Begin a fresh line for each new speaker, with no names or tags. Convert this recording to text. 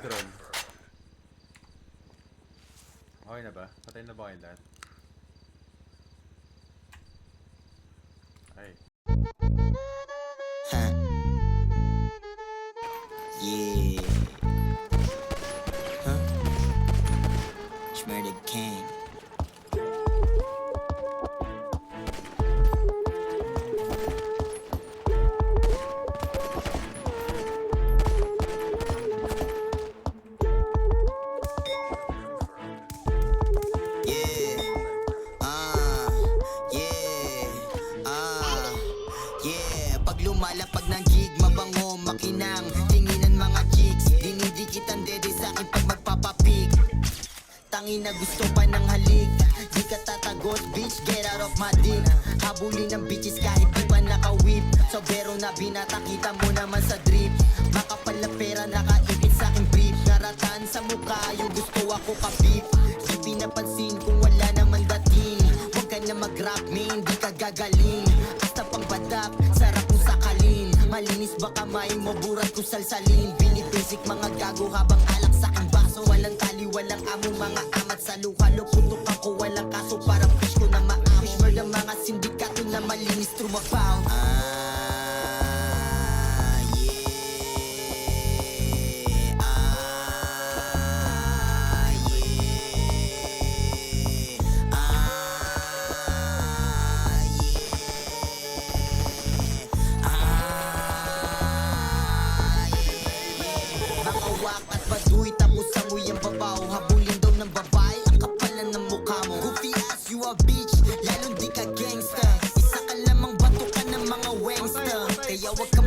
drone. Okay na ba? Patay na ba kayo lahat? Ay.
Huh. Yeah. Huh? Schmurda King. Pag lumalapag ng jig, mabango, makinang tinginan mga chicks, dinidikitan dede sa'kin pag magpapapik. Tangin na gusto pa ng halik, di ka tatagot, bitch, get out of my dick. Habulin ng bitches kahit di pa naka-whip, sobero na binata, kita mo naman sa drip. Makapal na pera, nakaipit sa'king brief, narataan sa mukha, yung gusto ako kapip. Di pinapansin kung wala naman dating, huwag ka na mag-rap, man, di ka gagaling. Hasta pang badap, sarap kung sakalin, malinis ba kamay mo, burat ko salsalin. Binibasic mga gago habang alak sa'king baso, walang tali, walang amo, mga amat sa luha. Luputok ako, walang kaso, parang fish ko na maamo. Fish murder mga sindikato na malinis trumapaw. Makawak at baduy, tapos amoy ang babaw. Habulin daw ng babae, ang kapalan ng mukha mo. Goofy ass, you a bitch, lalong di ka gangster. Isa ka lamang bato ka ng mga wangster, kaya wag ka